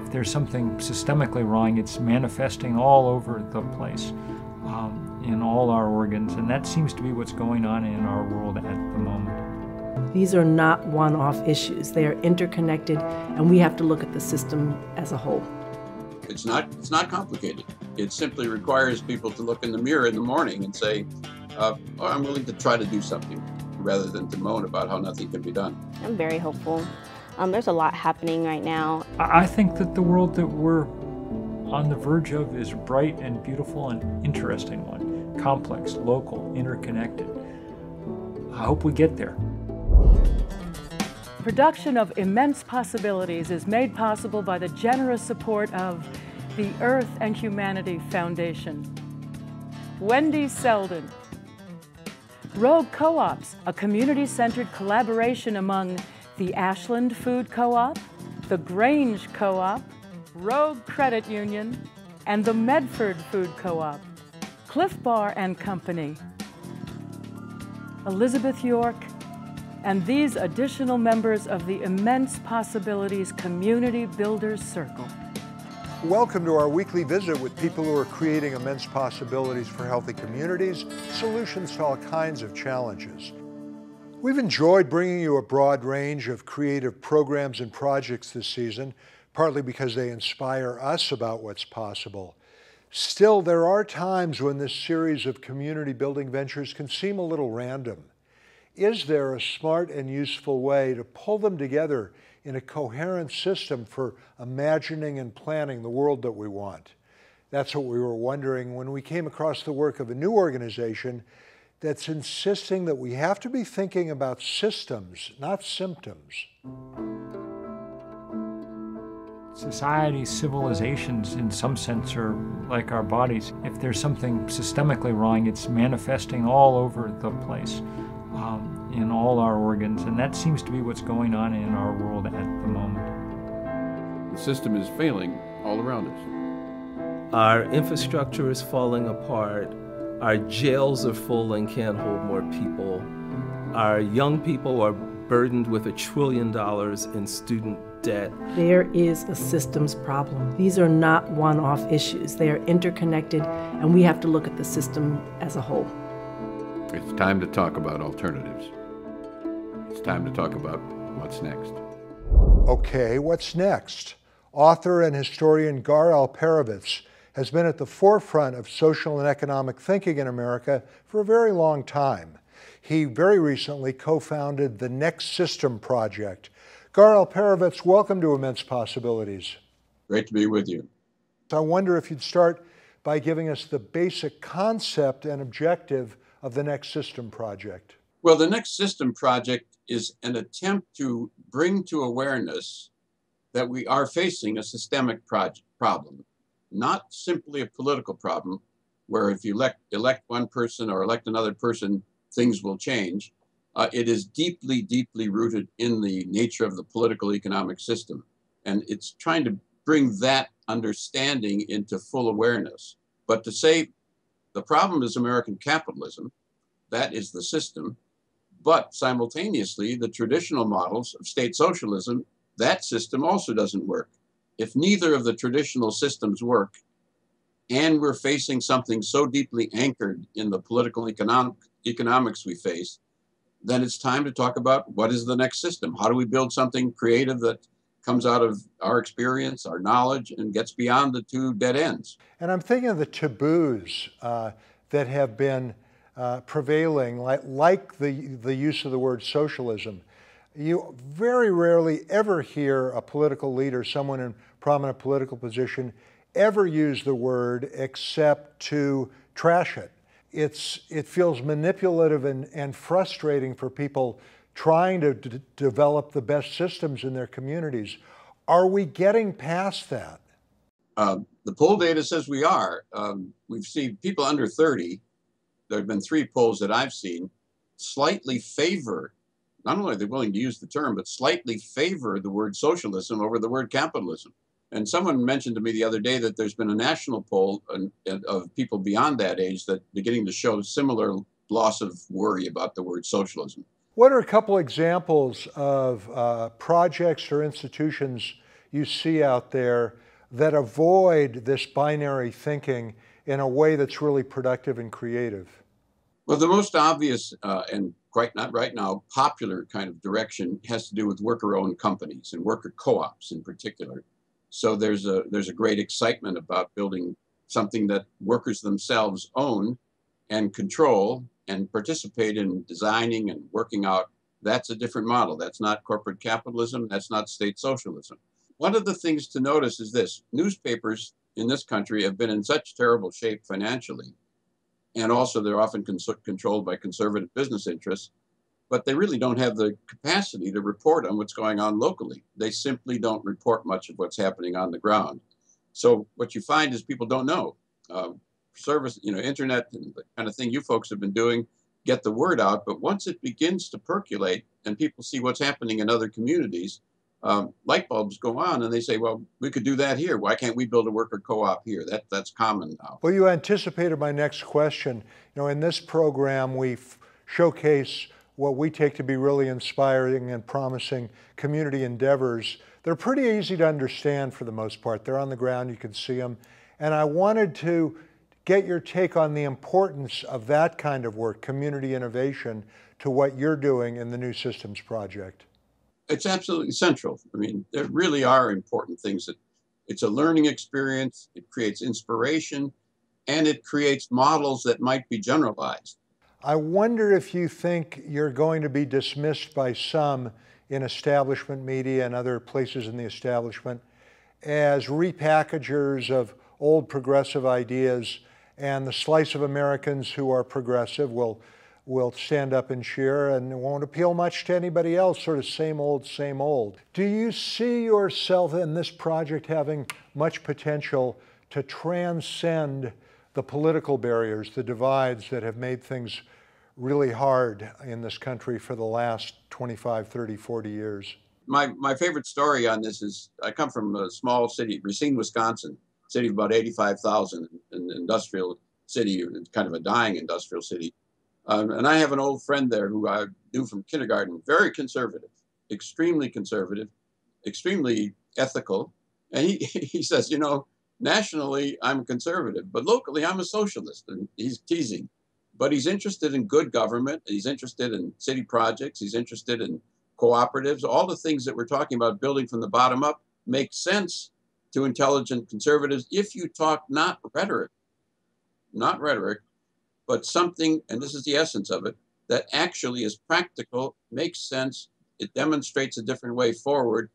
if there's something systemically wrong, it's manifesting all over the place, in all our organs, and that seems to be what's going on in our world at the moment. These are not one-off issues. They are interconnected, and we have to look at the system as a whole. It's not complicated. It simply requires people to look in the mirror in the morning and say, I'm willing to try to do something, rather than to moan about how nothing can be done. I'm very hopeful. There's a lot happening right now. I think that the world that we're on the verge of is a bright and beautiful and interesting one. Complex, local, interconnected. I hope we get there. Production of Immense Possibilities is made possible by the generous support of the Earth and Humanity Foundation, Wendy Selden, Rogue Co-ops, a community-centered collaboration among the Ashland Food Co-op, the Grange Co-op, Rogue Credit Union, and the Medford Food Co-op, Cliff Bar and Company, Elizabeth York, and these additional members of the Immense Possibilities Community Builders Circle. Welcome to our weekly visit with people who are creating immense possibilities for healthy communities, solutions to all kinds of challenges. We've enjoyed bringing you a broad range of creative programs and projects this season, partly because they inspire us about what's possible. Still, there are times when this series of community building ventures can seem a little random. Is there a smart and useful way to pull them together in a coherent system for imagining and planning the world that we want? That's what we were wondering when we came across the work of a new organization that's insisting that we have to be thinking about systems, not symptoms. Societies, civilizations, in some sense, are like our bodies. If there's something systemically wrong, it's manifesting all over the place, in all our organs, and that seems to be what's going on in our world at the moment. The system is failing all around us. Our infrastructure is falling apart. Our jails are full and can't hold more people. Our young people are burdened with $1 trillion in student debt. There is a systems problem. These are not one-off issues. They are interconnected, and we have to look at the system as a whole. It's time to talk about alternatives. It's time to talk about what's next. Okay, what's next? Author and historian Gar Alperovitz has been at the forefront of social and economic thinking in America for a very long time. He very recently co-founded the Next System Project. Gar Alperovitz, welcome to Immense Possibilities. Great to be with you. I wonder if you'd start by giving us the basic concept and objective of the Next System Project. Well, the Next System Project is an attempt to bring to awareness that we are facing a systemic problem, not simply a political problem, where if you elect one person or elect another person, things will change. It is deeply, deeply rooted in the nature of the political economic system. And it's trying to bring that understanding into full awareness. But to say the problem is American capitalism, that is the system, but simultaneously the traditional models of state socialism, that system also doesn't work. If neither of the traditional systems work, and we're facing something so deeply anchored in the political economics we face, then it's time to talk about what is the next system. How do we build something creative that comes out of our experience, our knowledge, and gets beyond the two dead ends? And I'm thinking of the taboos that have been prevailing, like the use of the word socialism. You very rarely ever hear a political leader, someone in prominent political position, ever use the word except to trash it. It feels manipulative and frustrating for people trying to develop the best systems in their communities. Are we getting past that? The poll data says we are. We've seen people under 30, there have been 3 polls that I've seen, slightly favor, not only are they willing to use the term, but slightly favor the word socialism over the word capitalism. And someone mentioned to me the other day that there's been a national poll of people beyond that age that beginning to show similar loss of worry about the word socialism. What are a couple examples of projects or institutions you see out there that avoid this binary thinking in a way that's really productive and creative? Well, the most obvious and quite not right now popular kind of direction has to do with worker-owned companies and worker co-ops in particular. So there's a great excitement about building something that workers themselves own and control and participate in designing and working out. That's a different model. That's not corporate capitalism. That's not state socialism. One of the things to notice is this: newspapers in this country have been in such terrible shape financially, and also they're often controlled by conservative business interests, but they really don't have the capacity to report on what's going on locally. They simply don't report much of what's happening on the ground. So what you find is people don't know. Service, internet and the kind of thing you folks have been doing, get the word out. But once it begins to percolate and people see what's happening in other communities, light bulbs go on and they say, well, we could do that here. Why can't we build a worker co-op here? That's common now. Well, you anticipated my next question. In this program, we showcase what we take to be really inspiring and promising community endeavors. They're pretty easy to understand for the most part. They're on the ground, you can see them. And I wanted to get your take on the importance of that kind of work, community innovation, to what you're doing in the New Systems Project. It's absolutely central. I mean, there really are important things. That it's a learning experience, it creates inspiration, and it creates models that might be generalized. I wonder if you think you're going to be dismissed by some in establishment media and other places in the establishment as repackagers of old progressive ideas, and the slice of Americans who are progressive will stand up and cheer and it won't appeal much to anybody else, sort of same old, same old. Do you see yourself in this project having much potential to transcend the political barriers, the divides that have made things really hard in this country for the last 25, 30, 40 years? My favorite story on this is I come from a small city, Racine, Wisconsin, city of about 85,000, an industrial city, kind of a dying industrial city. And I have an old friend there who I knew from kindergarten, very conservative, extremely ethical. And he says, nationally, I'm conservative, but locally, I'm a socialist. And he's teasing. But he's interested in good government. He's interested in city projects. He's interested in cooperatives. All the things that we're talking about building from the bottom up make sense to intelligent conservatives if you talk not rhetoric, but something, and this is the essence of it, that actually is practical, makes sense, it demonstrates a different way forward.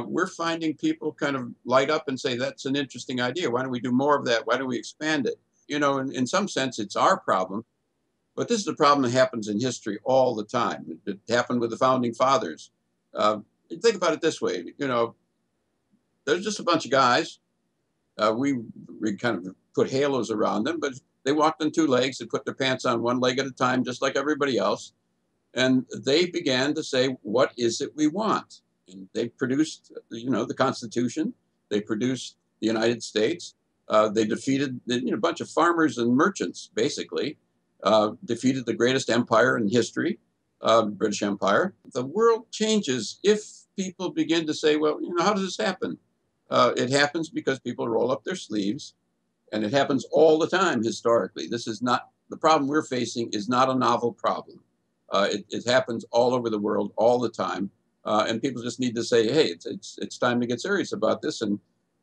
We're finding people kind of light up and say, that's an interesting idea. Why don't we do more of that? Why don't we expand it? In some sense, it's our problem, but this is a problem that happens in history all the time. It happened with the founding fathers. Think about it this way, there's just a bunch of guys. We kind of put halos around them, but they walked on two legs. They put their pants on one leg at a time, just like everybody else. And they began to say, what is it we want? And they produced, the Constitution. They produced the United States. They defeated a bunch of farmers and merchants, basically, defeated the greatest empire in history, British Empire. The world changes if people begin to say, well, how does this happen? It happens because people roll up their sleeves, and it happens all the time historically. This is not, the problem we're facing is not a novel problem. It happens all over the world all the time. And people just need to say, hey, it's time to get serious about this. And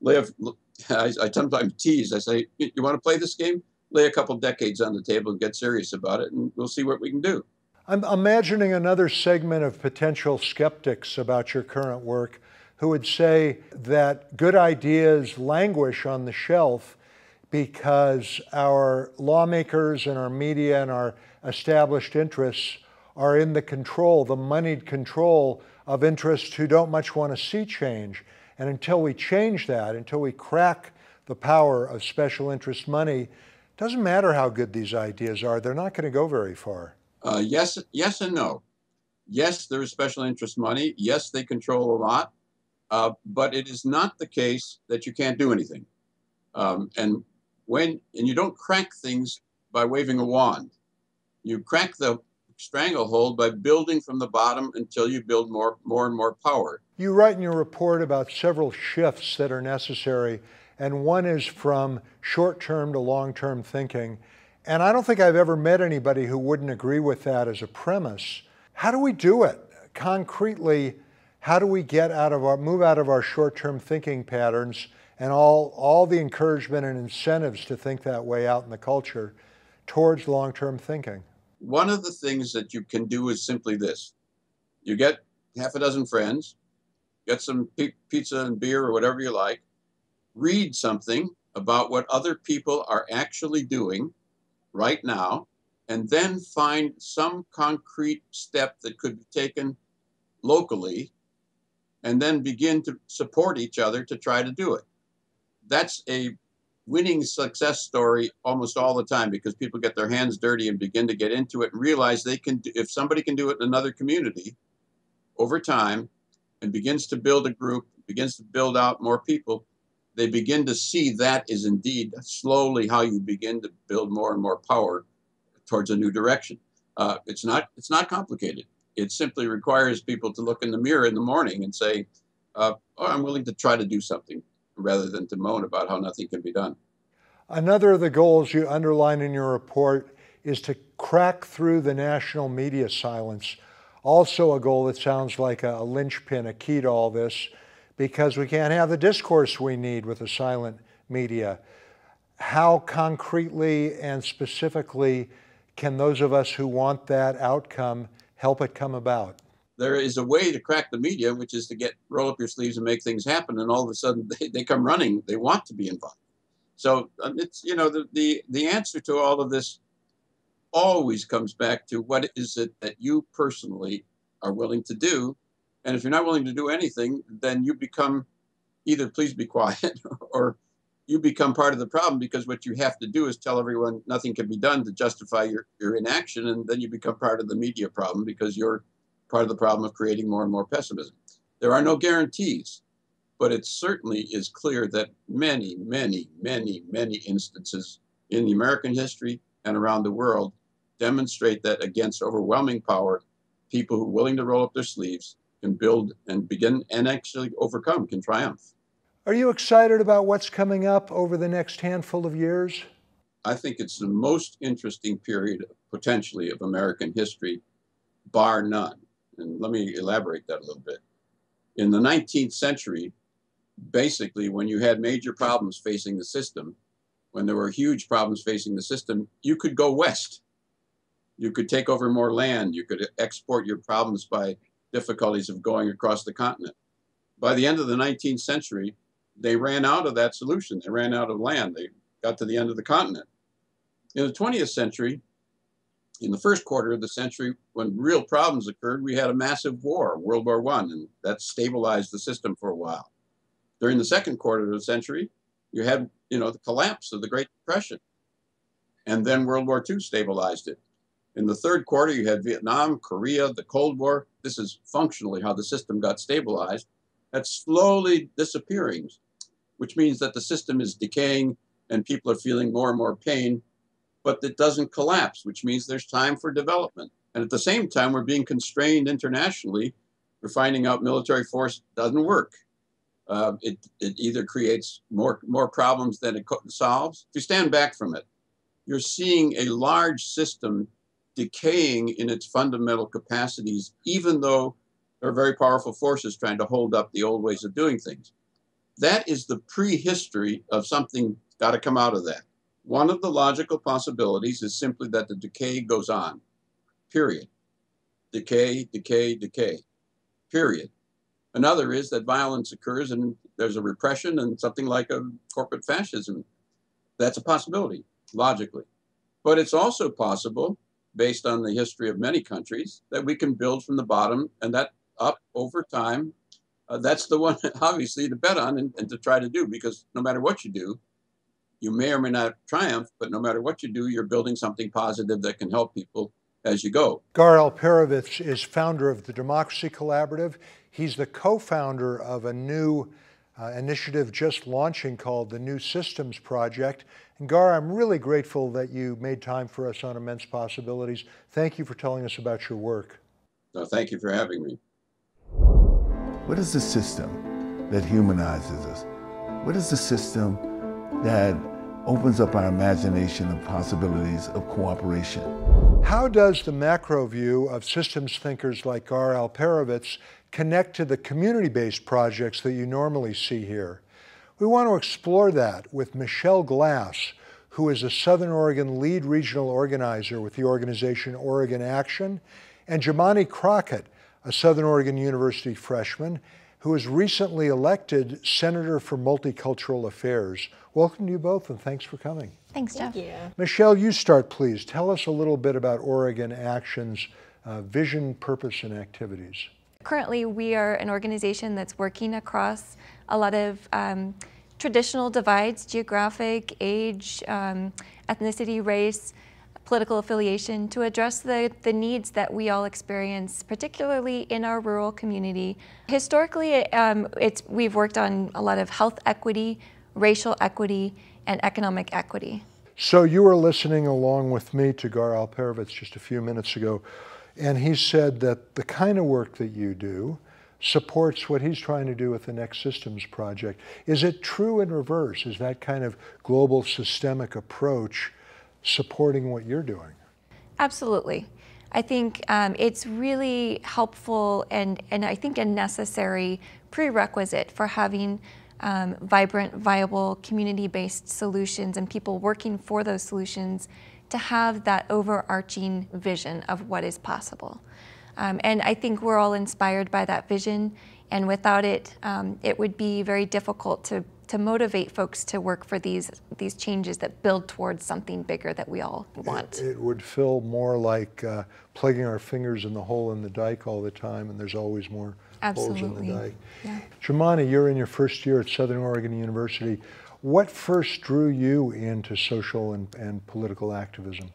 I sometimes tease, I say, you want to play this game? Lay a couple decades on the table and get serious about it, and we'll see what we can do. I'm imagining another segment of potential skeptics about your current work who would say that good ideas languish on the shelf because our lawmakers and our media and our established interests are in the moneyed control of interests who don't much want to see change. And until we change that, until we crack the power of special interest money, it doesn't matter how good these ideas are, they're not going to go very far. Yes and no. Yes, there is special interest money. Yes, they control a lot. But it is not the case that you can't do anything. And you don't crack things by waving a wand. You crack the stranglehold by building from the bottom until you build more and more power. You write in your report about several shifts that are necessary, and one is from short-term to long-term thinking. And I don't think I've ever met anybody who wouldn't agree with that as a premise. How do we do it? Concretely, how do we move out of our short-term thinking patterns and all the encouragement and incentives to think that way out in the culture towards long-term thinking? One of the things that you can do is simply this. You get half a dozen friends, get some pizza and beer or whatever you like, read something about what other people are actually doing right now, and then find some concrete step that could be taken locally, and then begin to support each other to try to do it. That's a winning success story almost all the time, because people get their hands dirty and begin to get into it and realize they can, if somebody can do it in another community over time and begins to build a group, begins to build out more people, they begin to see that is indeed slowly how you begin to build more and more power towards a new direction. It's not complicated. It simply requires people to look in the mirror in the morning and say, oh, I'm willing to try to do something, rather than to moan about how nothing can be done. Another of the goals you underline in your report is to crack through the national media silence. Also a goal that sounds like a linchpin, a key to all this, because we can't have the discourse we need with a silent media. How concretely and specifically can those of us who want that outcome help it come about? There is a way to crack the media, which is to roll up your sleeves and make things happen, and all of a sudden they come running. They want to be involved. So it's, you know, the answer to all of this always comes back to what is it that you personally are willing to do. And if you're not willing to do anything, then you become either please be quiet or you become part of the problem, because what you have to do is tell everyone nothing can be done to justify your inaction. And then you become part of the media problem, because you're part of the problem of creating more and more pessimism. There are no guarantees, but it certainly is clear that many, many, many, many instances in the American history and around the world demonstrate that against overwhelming power, people who are willing to roll up their sleeves can build and begin and actually overcome, can triumph. Are you excited about what's coming up over the next handful of years? I think it's the most interesting period, potentially, of American history, bar none. And let me elaborate that a little bit. In the 19th century, basically, when you had major problems facing the system, when there were huge problems facing the system, you could go west. You could take over more land. You could export your problems by difficulties of going across the continent. By the end of the 19th century, they ran out of that solution. They ran out of land. They got to the end of the continent. In the 20th century, in the first quarter of the century, when real problems occurred, we had a massive war, World War I, and that stabilized the system for a while. During the second quarter of the century, you had, the collapse of the Great Depression, and then World War II stabilized it. In the third quarter, you had Vietnam, Korea, the Cold War. This is functionally how the system got stabilized. That's slowly disappearing, which means that the system is decaying and people are feeling more and more pain, but it doesn't collapse, which means there's time for development. And at the same time, we're being constrained internationally. We're finding out military force doesn't work. It either creates more problems than it solves. If you stand back from it, you're seeing a large system decaying in its fundamental capacities, even though there are very powerful forces trying to hold up the old ways of doing things. That is the prehistory of something got to come out of that. One of the logical possibilities is simply that the decay goes on, period. Decay, decay, decay, period. Another is that violence occurs and there's a repression and something like a corporate fascism. That's a possibility, logically. But it's also possible, based on the history of many countries, that we can build from the bottom and that up over time. That's the one, obviously, to bet on and to try to do, because no matter what you do, you may or may not triumph, but no matter what you do, you're building something positive that can help people as you go. Gar Alperovitz is founder of the Democracy Collaborative. He's the co-founder of a new initiative just launching called the New Systems Project. And Gar, I'm really grateful that you made time for us on Immense Possibilities. Thank you for telling us about your work. So thank you for having me. What is the system that humanizes us? What is the system that opens up our imagination of possibilities of cooperation? How does the macro view of systems thinkers like Gar Alperovitz connect to the community-based projects that you normally see here? We want to explore that with Michelle Glass, who is a Southern Oregon lead regional organizer with the organization Oregon Action, and Jimani Crockett, a Southern Oregon University freshman, who was recently elected Senator for Multicultural Affairs. Welcome to you both, and thanks for coming. Thanks, Jeff. Thank you. Michelle, you start, please. Tell us a little bit about Oregon Action's vision, purpose, and activities. Currently, we are an organization that's working across a lot of traditional divides, geographic, age, ethnicity, race, political affiliation, to address the needs that we all experience, particularly in our rural community. Historically, we've worked on a lot of health equity, racial equity, and economic equity. So you were listening along with me to Gar Alperovitz just a few minutes ago, and he said that the kind of work that you do supports what he's trying to do with the Next Systems Project. Is it true in reverse? Is that kind of global systemic approach supporting what you're doing? Absolutely. I think it's really helpful and I think a necessary prerequisite for having vibrant, viable, community-based solutions and people working for those solutions to have that overarching vision of what is possible. And I think we're all inspired by that vision, and without it, it would be very difficult to motivate folks to work for these changes that build towards something bigger that we all want. It would feel more like plugging our fingers in the hole in the dike all the time, and there's always more holes in the dike. Yeah. Jimani, you're in your first year at Southern Oregon University. What first drew you into social and political activism?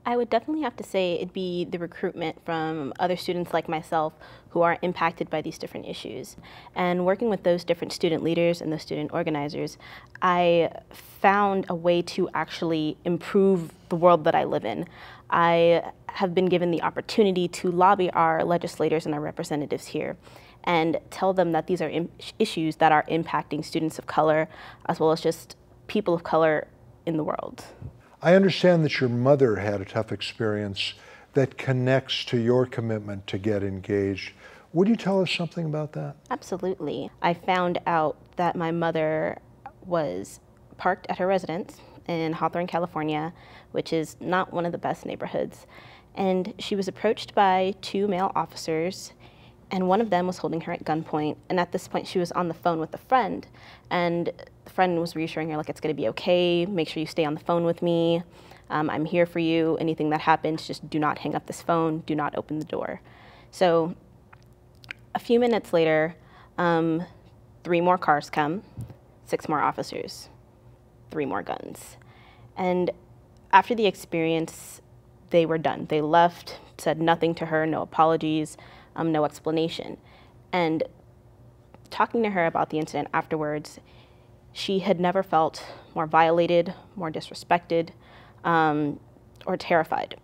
I would definitely have to say it'd be the recruitment from other students like myself who are impacted by these different issues. And working with those different student leaders and those student organizers, I found a way to actually improve the world that I live in. I have been given the opportunity to lobby our legislators and our representatives here and tell them that these are issues that are impacting students of color as well as just people of color in the world. I understand that your mother had a tough experience that connects to your commitment to get engaged. Would you tell us something about that? Absolutely. I found out that my mother was parked at her residence in Hawthorne, California, which is not one of the best neighborhoods. And she was approached by two male officers, and one of them was holding her at gunpoint. And at this point, she was on the phone with a friend, and the friend was reassuring her, like, it's gonna be okay, make sure you stay on the phone with me, I'm here for you, anything that happens, just do not hang up this phone, do not open the door. So a few minutes later, 3 more cars come, 6 more officers, 3 more guns. And after the experience, they were done. They left, said nothing to her, no apologies, no explanation. And talking to her about the incident afterwards, she had never felt more violated, more disrespected, or terrified.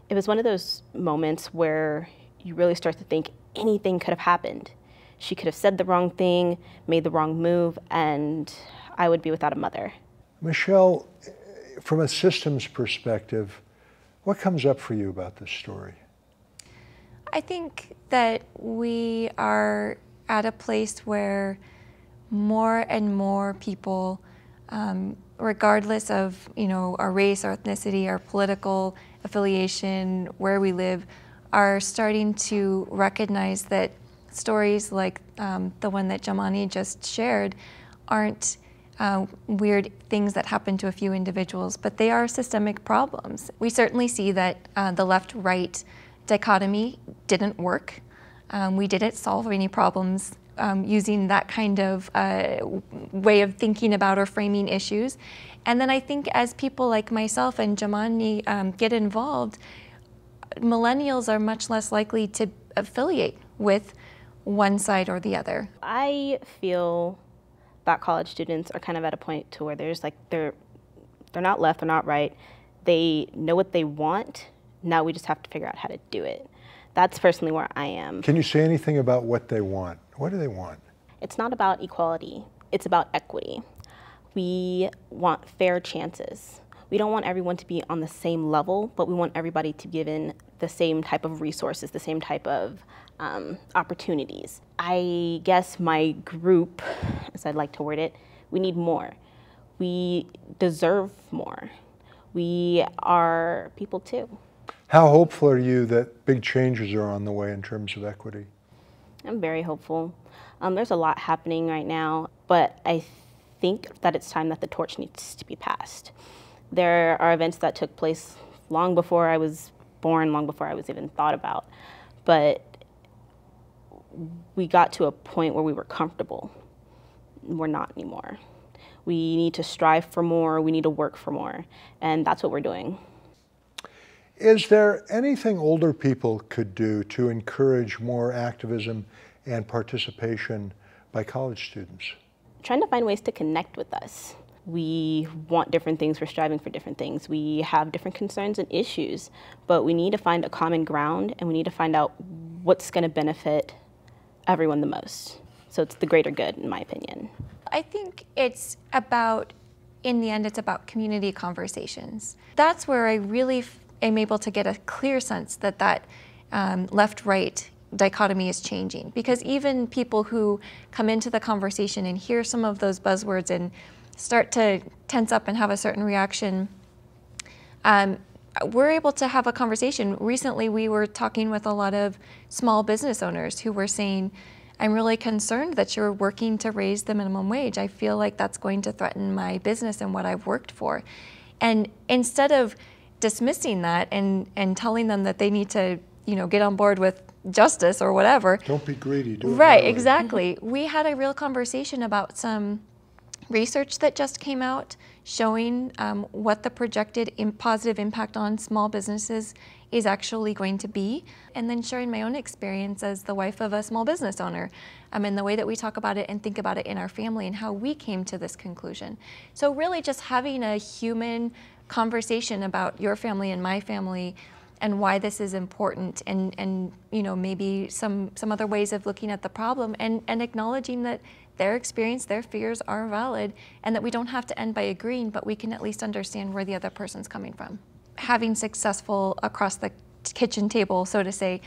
It was one of those moments where you really start to think anything could have happened. She could have said the wrong thing, made the wrong move, and I would be without a mother. Michelle, from a systems perspective, what comes up for you about this story? I think that we are at a place where more and more people, regardless of our race, our ethnicity, our political affiliation, where we live, are starting to recognize that stories like the one that Jimani just shared aren't weird things that happen to a few individuals, but they are systemic problems. We certainly see that the left-right dichotomy didn't work. We didn't solve any problems using that kind of way of thinking about or framing issues. And then I think as people like myself and Jimani get involved, millennials are much less likely to affiliate with one side or the other. I feel that college students are kind of at a point to where there's like, they're not left, they're not right. They know what they want. Now we just have to figure out how to do it. That's personally where I am. Can you say anything about what they want? What do they want? It's not about equality, it's about equity. We want fair chances. We don't want everyone to be on the same level, but we want everybody to be given the same type of resources, the same type of opportunities. I guess my group, as I'd like to word it, we need more. We deserve more. We are people too. How hopeful are you that big changes are on the way in terms of equity? I'm very hopeful. There's a lot happening right now, but I think that it's time that the torch needs to be passed. There are events that took place long before I was born, long before I was even thought about, but we got to a point where we were comfortable. We're not anymore. We need to strive for more, we need to work for more, and that's what we're doing. Is there anything older people could do to encourage more activism and participation by college students? Trying to find ways to connect with us. We want different things, we're striving for different things. We have different concerns and issues, but we need to find a common ground and we need to find out what's going to benefit everyone the most. So it's the greater good, in my opinion. I think it's about, in the end, it's about community conversations. That's where I really am able to get a clear sense that left-right dichotomy is changing. Because even people who come into the conversation and hear some of those buzzwords and start to tense up and have a certain reaction, we're able to have a conversation. Recently, we were talking with a lot of small business owners who were saying, I'm really concerned that you're working to raise the minimum wage. I feel like that's going to threaten my business and what I've worked for. And instead of dismissing that and telling them that they need to, get on board with justice or whatever. Don't be greedy. Do it right, right. Exactly. We had a real conversation about some research that just came out showing what the projected positive impact on small businesses is actually going to be, and then sharing my own experience as the wife of a small business owner, and the way that we talk about it and think about it in our family and how we came to this conclusion. So really just having a human conversation about your family and my family and why this is important, and maybe some other ways of looking at the problem, and acknowledging that their experience, their fears are valid, and that we don't have to end by agreeing, but we can at least understand where the other person's coming from. Having successful across the kitchen table, so to say,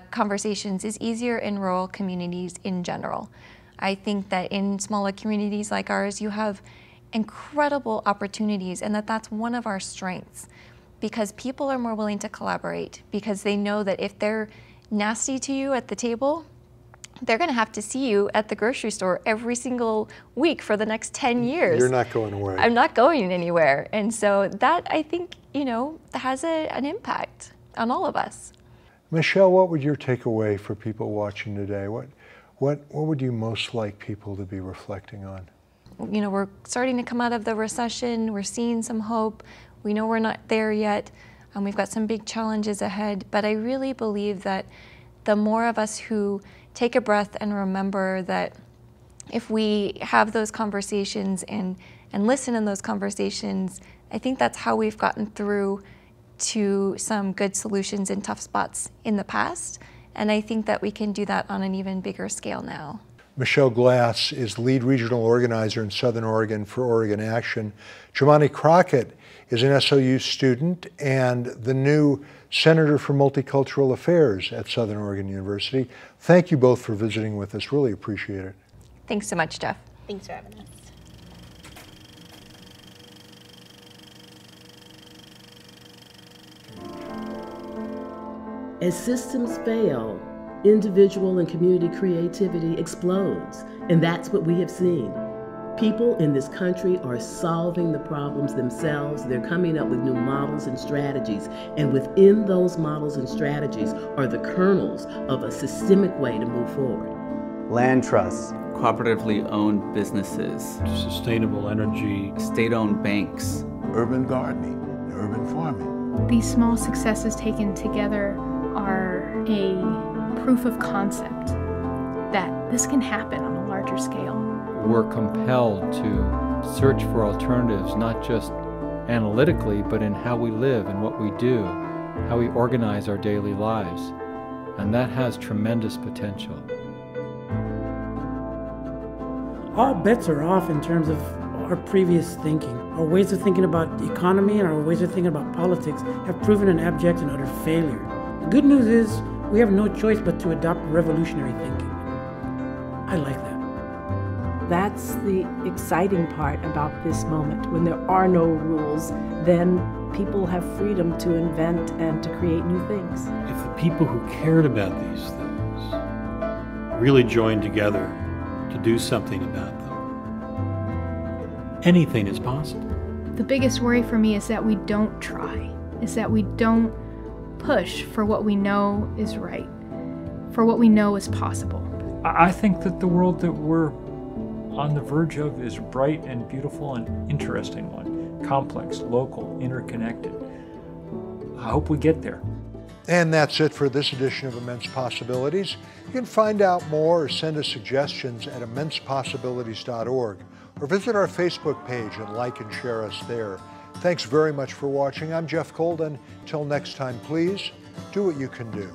conversations is easier in rural communities in general. I think that in smaller communities like ours, you have incredible opportunities, and that's one of our strengths, because people are more willing to collaborate, because they know that if they're nasty to you at the table, they're going to have to see you at the grocery store every single week for the next 10 years. You're not going away. I'm not going anywhere. And so that, I think, has an impact on all of us. Michelle, what would your takeaway for people watching today? What would you most like people to be reflecting on? We're starting to come out of the recession. We're seeing some hope. We know we're not there yet. We've got some big challenges ahead. But I really believe that the more of us who take a breath and remember that if we have those conversations and listen in those conversations, I think that's how we've gotten through to some good solutions in tough spots in the past. And I think that we can do that on an even bigger scale now. Michelle Glass is lead regional organizer in Southern Oregon for Oregon Action. Jomani Crockett is an SOU student and the new Senator for Multicultural Affairs at Southern Oregon University. Thank you both for visiting with us. Really appreciate it. Thanks so much, Jeff. Thanks for having us. As systems fail, individual and community creativity explodes, and that's what we have seen. People in this country are solving the problems themselves. They're coming up with new models and strategies, and within those models and strategies are the kernels of a systemic way to move forward. Land trusts, cooperatively owned businesses, Sustainable energy, state-owned banks, urban gardening, and urban farming. These small successes taken together are a proof of concept that this can happen on a larger scale. we're compelled to search for alternatives, not just analytically, but in how we live and what we do, how we organize our daily lives. And that has tremendous potential. All bets are off in terms of our previous thinking. Our ways of thinking about the economy and our ways of thinking about politics have proven an abject and utter failure. The good news is we have no choice but to adopt revolutionary thinking. I like that. That's the exciting part about this moment. When there are no rules, then people have freedom to invent and to create new things. If the people who cared about these things really joined together to do something about them, anything is possible. The biggest worry for me is that we don't try, is that we don't push for what we know is right, for what we know is possible. I think that the world that we're on the verge of is a bright and beautiful and interesting one, complex, local, interconnected. I hope we get there. And that's it for this edition of Immense Possibilities. You can find out more or send us suggestions at immensepossibilities.org or visit our Facebook page and like and share us there. Thanks very much for watching. I'm Jeff Golden. Till next time, please do what you can do.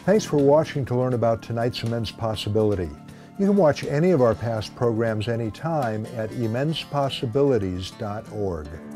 Thanks for watching to learn about tonight's immense possibility. You can watch any of our past programs anytime at immensepossibilities.org.